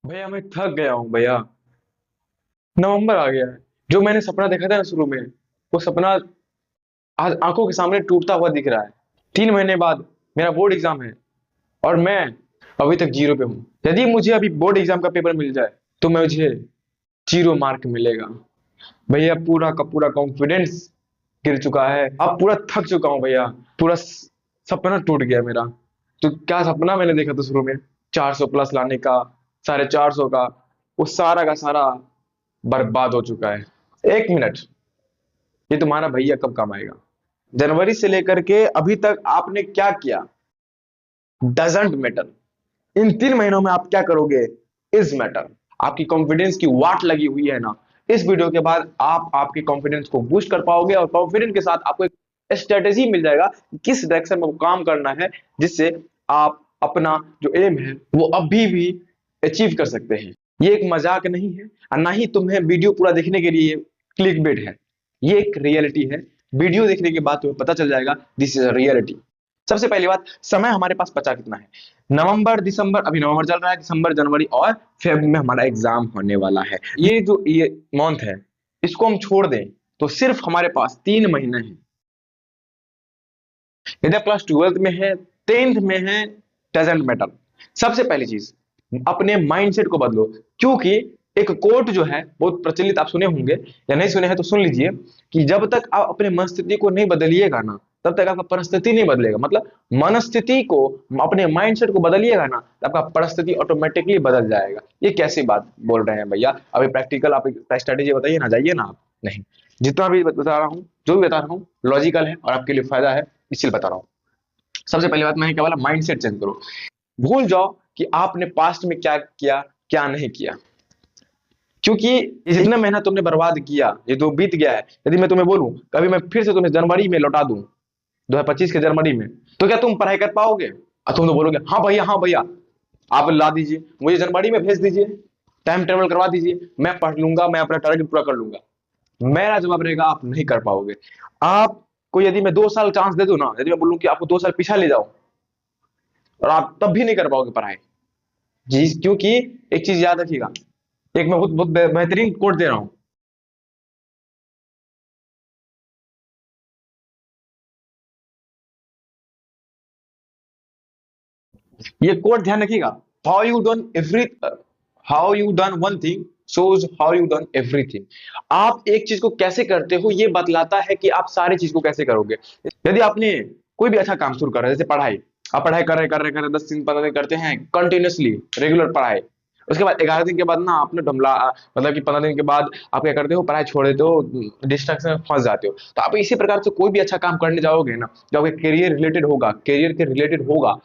भैया मैं थक गया हूँ भैया। नवंबर आ गया है। जो मैंने सपना देखा था ना शुरू में, वो सपना आज आंखों के सामने टूटता हुआ दिख रहा है। 3 महीने बाद मेरा बोर्ड एग्जाम है और मैं अभी तक जीरो पे हूँ। यदि मुझे अभी बोर्ड एग्जाम का पेपर मिल जाए तो मुझे जीरो मार्क मिलेगा। भैया पूरा का पूरा कॉन्फिडेंस गिर चुका है। अब पूरा थक चुका हूँ भैया। पूरा सपना टूट गया मेरा। तो क्या सपना मैंने देखा था शुरू में, 400 प्लस लाने का, 450 का, वो सारा का सारा बर्बाद हो चुका है। 1 मिनट, ये तुम्हारा भैया कब काम आएगा? जनवरी से लेकर के अभी तक आपने क्या किया? Doesn't matter. इन 3 महीनों में आप क्या करोगे इज मैटर। आपकी कॉन्फिडेंस की वाट लगी हुई है ना। इस वीडियो के बाद आप आपके कॉन्फिडेंस को बूस्ट कर पाओगे और कॉन्फिडेंस के साथ आपको एक स्ट्रेटेजी मिल जाएगा कि किस डायरेक्शन में काम करना है, जिससे आप अपना जो एम है वो अभी भी अचीव कर सकते हैं। ये एक मजाक नहीं है और ना ही तुम्हें वीडियो पूरा देखने के लिए क्लिक बेट है। ये एक रियलिटी है। वीडियो देखने के बाद तुम्हें पता चल जाएगा दिस इज अ रियलिटी। सबसे पहली बात, समय हमारे पास बचा कितना है? नवंबर दिसंबर, अभी नवंबर चल रहा है, दिसंबर जनवरी और फेब में हमारा एग्जाम होने वाला है। ये मंथ है, इसको हम छोड़ दें तो सिर्फ हमारे पास 3 महीने हैं। यदि आप क्लास 12th में है, 10th में है, डजेंट मैटर। सबसे पहली चीज, अपने माइंडसेट को बदलो। क्योंकि एक कोट जो है बहुत प्रचलित, आप सुने होंगे या नहीं सुने हैं तो सुन लीजिए, कि जब तक आप अपने मनस्थिति को नहीं बदलिएगा ना, तब तक आपका परिस्थिति नहीं बदलेगा। मतलब मनस्थिति को, अपने माइंडसेट को बदलिएगा ना, तो आपका परिस्थिति ऑटोमेटिकली बदल जाएगा। ये कैसी बात बोल रहे हैं भैया? अभी प्रैक्टिकल आप स्ट्रेटेजी बताइए ना, जाइए ना आप। नहीं, जितना भी बता रहा हूँ, जो भी बता रहा हूँ लॉजिकल है और आपके लिए फायदा है, इसलिए बता रहा हूँ। सबसे पहली बात, मैंने क्या बोला? माइंडसेट चेंज करो। भूल जाओ कि आपने पास्ट में क्या किया, क्या नहीं किया। क्योंकि ये जितना मेहनत तुमने बर्बाद किया, ये तो बीत गया है। यदि मैं तुम्हें बोलूं कभी मैं फिर से तुम्हें जनवरी में लौटा दूं, 2025 के जनवरी में, तो क्या तुम पढ़ाई कर पाओगे? तुम तो बोलोगे हाँ भैया, हाँ भैया, आप ला दीजिए, मुझे जनवरी में भेज दीजिए, टाइम टेबल करवा दीजिए, मैं पढ़ लूंगा, मैं अपना टारगेट पूरा कर लूंगा। मेरा जवाब रहेगा आप नहीं कर पाओगे। आपको यदि मैं 2 साल चांस दे दूं ना, यदि मैं बोलूं कि आपको 2 साल पीछा ले जाओ, और आप तब भी नहीं कर पाओगे पढ़ाई। जी, क्योंकि एक चीज याद रखिएगा, एक मैं बहुत बहुत बेहतरीन कोट दे रहा हूं। ये कोट ध्यान रखिएगा, how you done every how you done one thing shows how you done everything. आप एक चीज को कैसे करते हो ये बतलाता है कि आप सारी चीज को कैसे करोगे। यदि आपने कोई भी अच्छा काम शुरू कर रहे हैं, जैसे पढ़ाई, आप पढ़ाई कर रहे 10 दिन 15 दिन करते हैं कंटिन्यूसली, रेगुलर पढ़ाई। उसके बाद 11 दिन के बाद ना आपने ढमला, मतलब कि 15 दिन के बाद आप क्या करते हो, पढ़ाई छोड़ देते हो, डिस्ट्रैक्शन में फंस जाते हो। तो आप इसी प्रकार से कोई भी अच्छा काम करने जाओगे ना, जो आपके करियर रिलेटेड होगा, करियर के रिलेटेड होगा,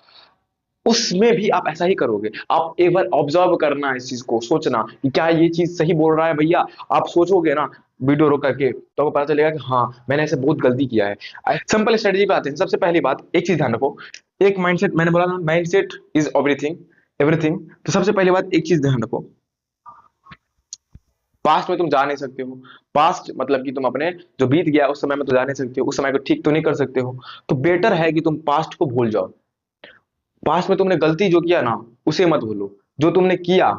उसमें भी आप ऐसा ही करोगे। आप एक बार ऑब्जर्व करना, इस चीज को सोचना कि क्या ये चीज सही बोल रहा है भैया। आप सोचोगे ना वीडियो रोक करके, तो आपको पता चलेगा कि हाँ मैंने ऐसे बहुत गलती किया है। सिंपल स्ट्रेटेजी पे आते हैं। सबसे पहली बात, एक चीज ध्यान रखो, एक माइंडसेट, मैंने बोला ना माइंडसेट इज एवरीथिंग, एवरीथिंग। तो सबसे पहली बात, एक चीज ध्यान रखो, पास्ट में तुम जा नहीं सकते हो। पास्ट मतलब कि तुम अपने जो बीत गया उस समय में तो जा नहीं सकते हो, उस समय को ठीक तो नहीं कर सकते हो। तो बेटर है कि तुम पास्ट को भूल जाओ। पास्ट में तुमने गलती जो किया ना, उसे मत भूलो। जो तुमने किया,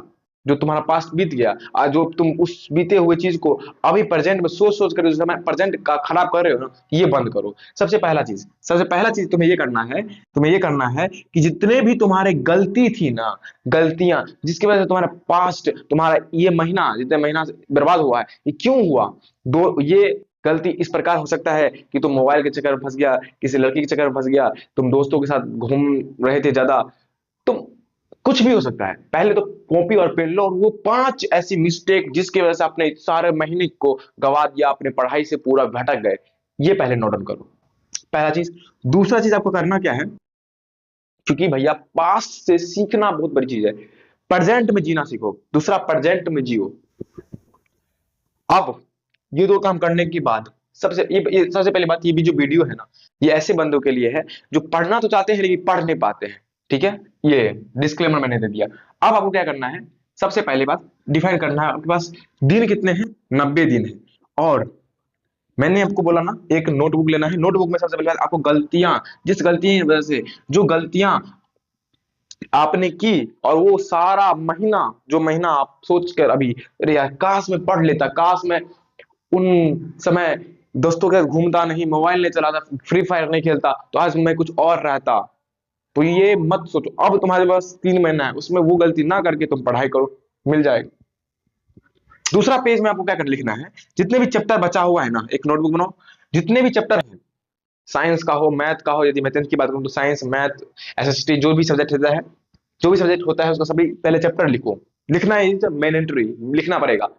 जो तुम्हारा पास्ट बीत गया, आज जो तुम उस बीते हुए चीज को अभी प्रेजेंट में सोच सोच कर, समय प्रेजेंट का खराब कर रहे हो ना, ये बंद करो। सबसे पहला चीज तुम्हें ये करना है, तुम्हें ये करना है कि जितने भी तुम्हारे गलती थी ना, गलतियां जिसकी वजह से तुम्हारा पास्ट, तुम्हारा ये महीना, जितने महीना से बर्बाद हुआ है, ये क्यों हुआ? दो ये गलती इस प्रकार हो सकता है कि तुम मोबाइल के चक्कर में फंस गया, किसी लड़की के चक्कर में फंस गया, तुम दोस्तों के साथ घूम रहे थे ज्यादा, तुम, कुछ भी हो सकता है। पहले तो कॉपी और पेन लो, और वो 5 ऐसी मिस्टेक जिसकी वजह से आपने सारे महीने को गवा दिया, अपने पढ़ाई से पूरा भटक गए, ये पहले नोट डाउन करो। पहला चीज। दूसरा चीज आपको करना क्या है, क्योंकि भैया पास्ट से सीखना बहुत बड़ी चीज है, प्रेजेंट में जीना सीखो। दूसरा, प्रेजेंट में जियो। अब ये दो काम करने के बाद, सबसे पहली बात, ये भी जो वीडियो है ना, ये ऐसे बंदों के लिए है जो पढ़ना तो चाहते हैं लेकिन पढ़ नहीं पाते हैं। ठीक है, ये डिस्क्लेमर मैंने दे दिया। अब आपको क्या करना है, सबसे पहली बात डिफाइन करना है आपके पास दिन कितने हैं। 90 दिन है। और मैंने आपको बोला ना एक नोटबुक लेना है। नोटबुक में सबसे पहले बात, आपको गलतियां, जिस गलती की वजह से, जो गलतियां आपने की, और वो सारा महीना, जो महीना आप सोच कर अभी, अरे यार काश मैं पढ़ लेता, काश मैं उन समय दोस्तों के साथ घूमता नहीं, मोबाइल नहीं चलाता, फ्री फायर नहीं खेलता, तो आज मैं कुछ और रहता। तो ये मत सोचो, अब तुम्हारे पास 3 महीना है, उसमें वो गलती ना करके तुम पढ़ाई करो, मिल जाएगा। दूसरा पेज में आपको क्या कर लिखना है, जितने भी चैप्टर बचा हुआ है ना, एक नोटबुक बनाओ, जितने भी चैप्टर है, साइंस का हो, मैथ का हो, यदि मैं 10th की बात करूं तो साइंस, मैथ, एसएसटी, जो भी सब्जेक्ट होता है, जो भी सब्जेक्ट होता है उसका सभी पहले चैप्टर लिखो। लिखना इज मैंडेटरी, लिखना पड़ेगा।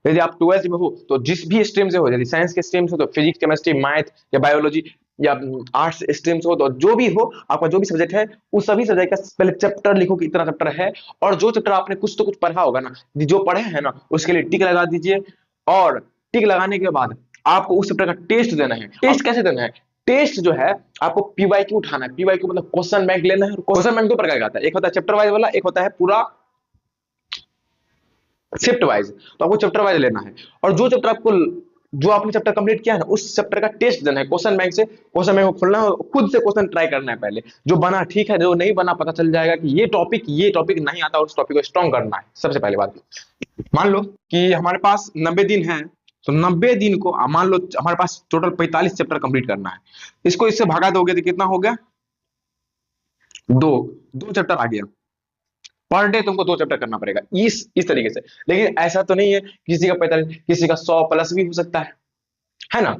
यदि आप 12th में हो तो जिस भी स्ट्रीम से हो, यदि साइंस के स्ट्रीम से हो तो फिजिक्स, केमिस्ट्री, मैथ या बायोलॉजी, या आर्ट्स स्ट्रीम से हो तो जो भी हो, आपका जो भी सब्जेक्ट है, उस सभी सब्जेक्ट का पहले चैप्टर लिखो कि इतना चैप्टर है, और जो चैप्टर आपने कुछ तो कुछ पढ़ा होगा ना, जो पढ़े हैं ना, उसके लिए टिक लगा दीजिए। और टिक लगाने के बाद आपको उस चैप्टर का टेस्ट देना है। टेस्ट कैसे देना है? टेस्ट जो है, आपको पीवाईक्यू उठाना है। पीवाईक्यू मतलब क्वेश्चन बैंक लेना है। क्वेश्चन बैंक दो प्रकार का आता है, एक होता है चैप्टर वाइज वाला, एक होता है पूरा शिफ्ट वाइज। तो आपको चैप्टर वाइज लेना है, और जो चैप्टर आपको, जो आपने चैप्टर कंप्लीट किया है ना, उस चैप्टर का टेस्ट देना है क्वेश्चन बैंक से। क्वेश्चन बैंक को खोलना है, खुद से क्वेश्चन ट्राई करना है पहले। जो बना ठीक है, जो नहीं बना पता चल जाएगा कि ये टॉपिक नहीं आता, और उस टॉपिक को स्ट्रॉन्ग करना है। सबसे पहली बात, मान लो कि हमारे पास 90 दिन है, तो 90 दिन को मान लो हमारे पास टोटल 45 चैप्टर कंप्लीट करना है। इसको इससे भागा दोगे तो कितना हो गया? दो। दो चैप्टर आ गया। पर डे तुमको 2 चैप्टर करना पड़ेगा, इस तरीके से। लेकिन ऐसा तो नहीं है, किसी का 45, किसी का 100 प्लस भी हो सकता है ना?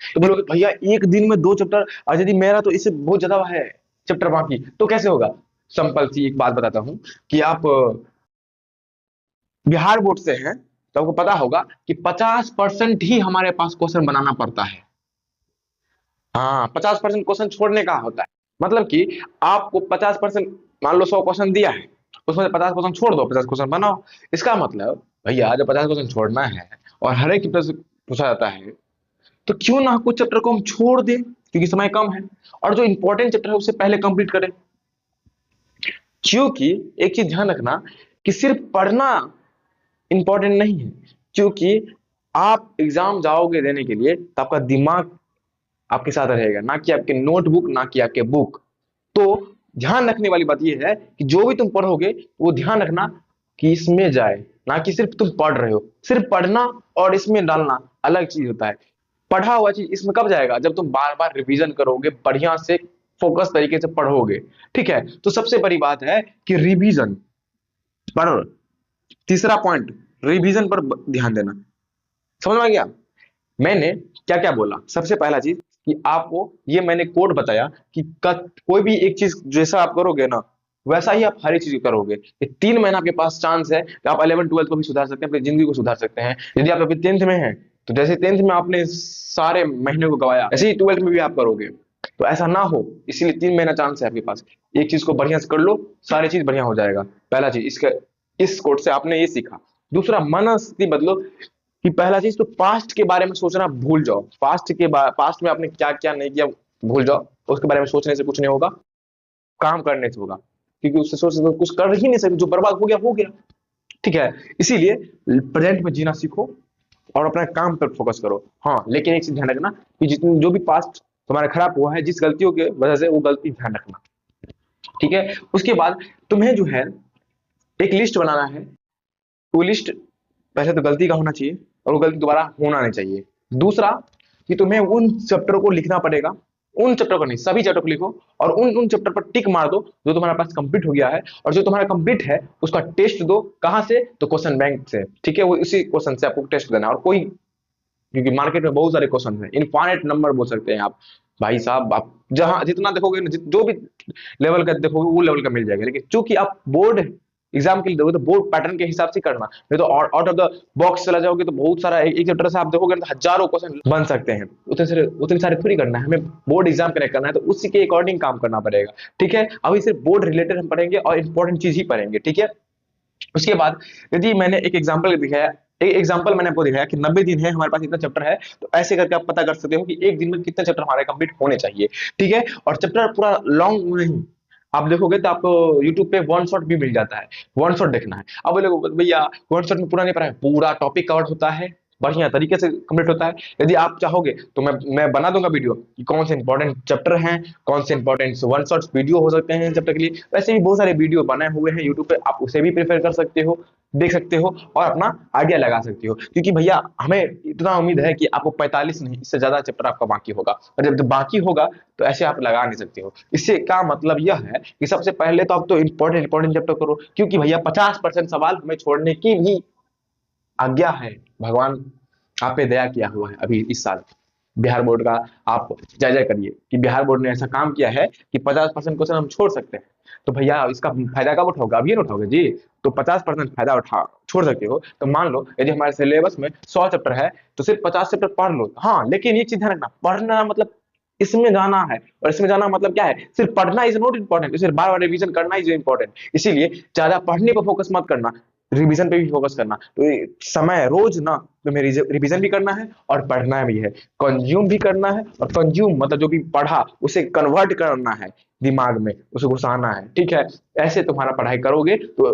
तो बोलोगे भैया एक दिन में 2 चैप्टर, और यदि मेरा तो इससे बहुत ज्यादा है चैप्टर बाकी, तो कैसे होगा? सिंपल सी एक बात बताता हूं, कि आप बिहार बोर्ड से हैं, तो आपको पता होगा कि 50% ही हमारे पास क्वेश्चन बनाना पड़ता है। हाँ, 50% क्वेश्चन छोड़ने का होता है। मतलब कि आपको 50%, मान लो 100 क्वेश्चन दिया है, उसमें से 50 क्वेश्चन छोड़ दो, 50 क्वेश्चन बनाओ। इसका मतलब भैया जब 50 क्वेश्चन छोड़ना है, और हर एक चैप्टर से पूछा जाता है, तो क्यों ना कुछ चैप्टर को हम छोड़ दें, क्योंकि समय कम है, और जो इंपॉर्टेंट चैप्टर है उसे पहले कंप्लीट करें। क्योंकि एक चीज ध्यान रखना, कि सिर्फ पढ़ना इंपॉर्टेंट नहीं है। क्योंकि आप एग्जाम जाओगे देने के लिए, तो आपका दिमाग आपके साथ रहेगा, ना कि आपके नोटबुक, ना कि आपके बुक। तो ध्यान रखने वाली बात यह है कि जो भी तुम पढ़ोगे वो ध्यान रखना कि इसमें जाए, ना कि सिर्फ तुम पढ़ रहे हो। सिर्फ पढ़ना और इसमें डालना अलग चीज होता है। पढ़ा हुआ चीज इसमें कब जाएगा? जब तुम बार बार रिवीजन करोगे, बढ़िया से फोकस तरीके से पढ़ोगे। ठीक है, तो सबसे बड़ी बात है कि रिवीजन पर, तीसरा पॉइंट, रिवीजन पर ध्यान देना। समझ में आ गया मैंने क्या क्या बोला? सबसे पहला चीज कि आपको ये मैंने कोड बताया कि कोई भी एक चीज जैसा आप करोगे ना, वैसा ही आप हर एक चीज करोगे। ये 3 महीना आपके पास चांस है कि आप 11th 12th को भी सुधार सकते हैं, अपनी जिंदगी को सुधार सकते हैं। यदि आप अभी 10th में हैं, तो जैसे 10th में आपने सारे महीने को गवाया, ऐसे ही 12th में भी आप करोगे। तो ऐसा ना हो, इसीलिए 3 महीना चांस है आपके पास। एक चीज को बढ़िया से कर लो, सारी चीज बढ़िया हो जाएगा। पहला चीज इसका, इस कोड से आपने ये सीखा। दूसरा, मनस्थिति बदलो। कि पहला चीज तो पास्ट के बारे में सोचना भूल जाओ। पास्ट में आपने क्या क्या नहीं किया भूल जाओ। उसके बारे में सोचने से कुछ नहीं होगा, काम करने से होगा। क्योंकि उससे सोच तो कुछ कर ही नहीं सकते, जो बर्बाद हो गया हो गया। ठीक है, इसीलिए प्रेजेंट में जीना सीखो, और अपना काम पर फोकस करो। हाँ, लेकिन एक चीज ध्यान रखना कि जितनी जो भी पास्ट तुम्हारा खराब हुआ है, जिस गलतियों की वजह से, वो गलती ध्यान रखना। ठीक है, उसके बाद तुम्हें जो है एक लिस्ट बनाना है। वो लिस्ट पहले तो गलती का होना चाहिए, और वो गलती दोबारा होना नहीं चाहिए। दूसरा, कि तुम्हें उन चैप्टर को लिखना पड़ेगा, उन चैप्टर को नहीं, सभी चैप्टर को लिखो, और उन उन चैप्टर पर टिक मार दो जो तुम्हारे पास कंप्लीट हो गया है। और जो तुम्हारा कंप्लीट है उसका टेस्ट दो। कहां से? तो क्वेश्चन बैंक से। ठीक है, वो उसी क्वेश्चन से आपको टेस्ट देना है। और कोई, क्योंकि मार्केट में बहुत सारे क्वेश्चन हैं, इनफाइनाइट नंबर बोल सकते हैं आप। भाई साहब, आप जहां जितना देखोगे ना, जो भी लेवल का देखोगे वो लेवल का मिल जाएगा। लेकिन चूंकि आप बोर्ड एग्जाम के लिए देखोगे, तो बोर्ड पैटर्न के हिसाब से करना। नहीं तो आउट ऑफ द बॉक्स चला जाओगे, तो बहुत सारा एक चैप्टर से आप देखोगे तो हजारों क्वेश्चन बन सकते हैं। उतने सारे थोड़ी करना है हमें। बोर्ड एग्जाम कनेक्ट करना है, तो उसी के अकॉर्डिंग काम करना पड़ेगा। ठीक है, अभी सिर्फ बोर्ड रिलेटेड हम पढ़ेंगे, और इंपॉर्टेंट चीज ही पढ़ेंगे। ठीक है, उसके बाद यदि मैंने एक एग्जांपल दिखाया, एक एग्जांपल मैंने आपको दिखाया कि 90 दिन है हमारे पास, इतना चैप्टर है, तो ऐसे करके आप पता कर सकते हो कि एक दिन में कितने चैप्टर हमारे कंप्लीट होने चाहिए। ठीक है, और चैप्टर पूरा लॉन्ग नहीं, आप देखोगे तो आपको यूट्यूब पे वन शॉट भी मिल जाता है। वन शॉट देखना है। अब बोलोगे भैया वन शॉट में पूरा नहीं पढ़ा है, पूरा टॉपिक कवर होता है, बढ़िया तरीके से कंप्लीट होता है। यदि आप चाहोगे तो मैं बना दूंगा वीडियो कि कौन से इंपॉर्टेंट चैप्टर हैं, कौन से इंपॉर्टेंट वन शॉट्स वीडियो हो सकते हैं चैप्टर के लिए। वैसे भी बहुत सारे वीडियो बने हुए हैं यूट्यूब पे, आप उसे भी प्रेफर कर सकते हो, देख सकते हो और अपना आइडिया लगा सकते हो। क्योंकि भैया हमें इतना उम्मीद है कि आपको 45 नहीं, इससे ज्यादा चैप्टर आपका बाकी होगा, और जब बाकी होगा तो ऐसे आप लगा नहीं सकते हो। इससे क्या मतलब यह है कि सबसे पहले तो आप तो इंपॉर्टेंट इंपॉर्टेंट चैप्टर करो, क्योंकि भैया 50% सवाल हमें छोड़ने की भी आज्ञा है। भगवान आप पे दया किया हुआ है अभी इस साल बिहार बोर्ड का। आप जायजा करिए कि बिहार बोर्ड ने ऐसा काम किया है कि 50% क्वेश्चन हम छोड़ सकते हैं। तो भैया इसका फायदा कब उठाओगे? अभी ना उठाओगे जी। तो 50% फायदा उठा छोड़ सकते हो तो मान लो यदि हमारे सिलेबस में 100 चैप्टर है तो सिर्फ 50 चैप्टर पढ़ लो। हाँ, लेकिन एक चीज ध्यान रखना, पढ़ना मतलब इसमें जाना है, और इसमें जाना मतलब क्या है? सिर्फ पढ़ना इज नॉट इंपॉर्टेंट, सिर्फ बार बार रिवीजन करना इज इंपॉर्टेंट। इसीलिए ज्यादा पढ़ने पर फोकस मत करना, रिवीजन पे भी फोकस करना। तो ये समय रोज ना तुम्हें रिवीजन भी करना है और पढ़ना भी है, कंज्यूम भी करना है। और कंज्यूम मतलब जो भी पढ़ा उसे कन्वर्ट करना है, दिमाग में उसे घुसाना है, ठीक है? ऐसे तुम्हारा पढ़ाई करोगे तो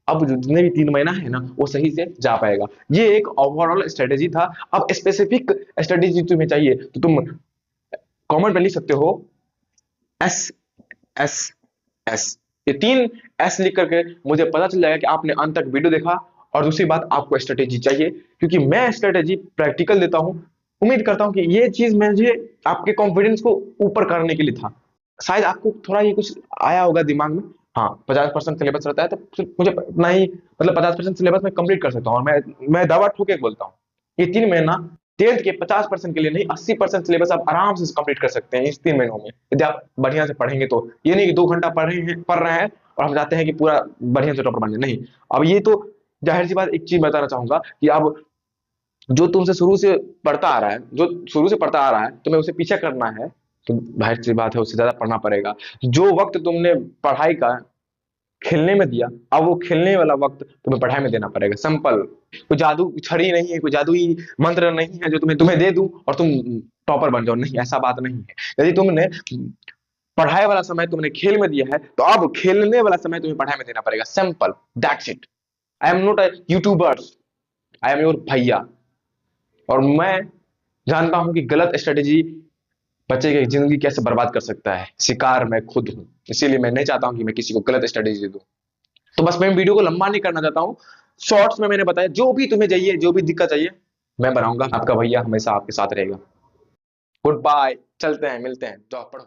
अब जितने भी 3 महीना है ना वो सही से जा पाएगा। ये एक ओवरऑल स्ट्रेटेजी था। अब स्पेसिफिक स्ट्रेटेजी तुम्हें चाहिए तो तुम कमेंट में लिख सकते हो एस एस एस। ये 3 एस लिख करके मुझे पता चल जाएगा कि आपने अंत तक वीडियो देखा। और दूसरी बात, आपको स्ट्रेटेजी चाहिए, क्योंकि मैं स्ट्रेटेजी प्रैक्टिकल देता हूं। उम्मीद करता हूं कि ये चीज मुझे आपके कॉन्फिडेंस को ऊपर करने के लिए था। शायद आपको थोड़ा ये कुछ आया होगा दिमाग में। हाँ, 50% सिलेबस रहता है तो फिर मुझे इतना ही, मतलब 50% सिलेबस में कंप्लीट कर सकता हूँ। और मैं दावा ठोके बोलता हूँ ये 3 महीना 10th के 50% के लिए नहीं, 80% सिलेबस आप आराम से कंप्लीट कर सकते हैं इस 3 महीनों में, यदि आप बढ़िया से पढ़ेंगे तो। ये नहीं कि 2 घंटा पढ़ रहे हैं और हम चाहते हैं कि पूरा बढ़िया से टॉपर बन जाए, नहीं। अब ये तो जाहिर सी बात, एक चीज बताना चाहूंगा कि अब जो तुमसे शुरू से पढ़ता आ रहा है, जो शुरू से पढ़ता आ रहा है, तुम्हें उसे पीछा करना है तो जाहिर सी बात है उससे ज्यादा पढ़ना पड़ेगा। जो वक्त तुमने पढ़ाई का खेलने में दिया, अब वो खेलने वाला वक्त तुम्हें पढ़ाई में देना पड़ेगा। सिंपल। कोई जादू छड़ी नहीं है, कोई जादुई मंत्र नहीं है जो तुम्हें तुम्हें दे दूं और तुम टॉपर बन जाओ, नहीं, ऐसा बात नहीं है। यदि तुमने पढ़ाई वाला समय तुमने खेल में दिया है तो अब खेलने वाला समय तुम्हें पढ़ाई में देना पड़ेगा। Simple, that's it. I am not a YouTuber, I am your भैया। और मैं जानता हूं कि गलत स्ट्रेटेजी बच्चे की जिंदगी कैसे बर्बाद कर सकता है, शिकार मैं खुद हूं। इसीलिए मैं नहीं चाहता हूं कि मैं किसी को गलत स्ट्रेटेजी दूं। तो बस मैं वीडियो को लंबा नहीं करना चाहता हूं। शॉर्ट्स में मैंने बताया, जो भी तुम्हें चाहिए, जो भी दिक्कत चाहिए, मैं बनाऊंगा। आपका भैया हमेशा आपके साथ रहेगा। गुड बाय, चलते हैं, मिलते हैं, जाओ पढ़ो।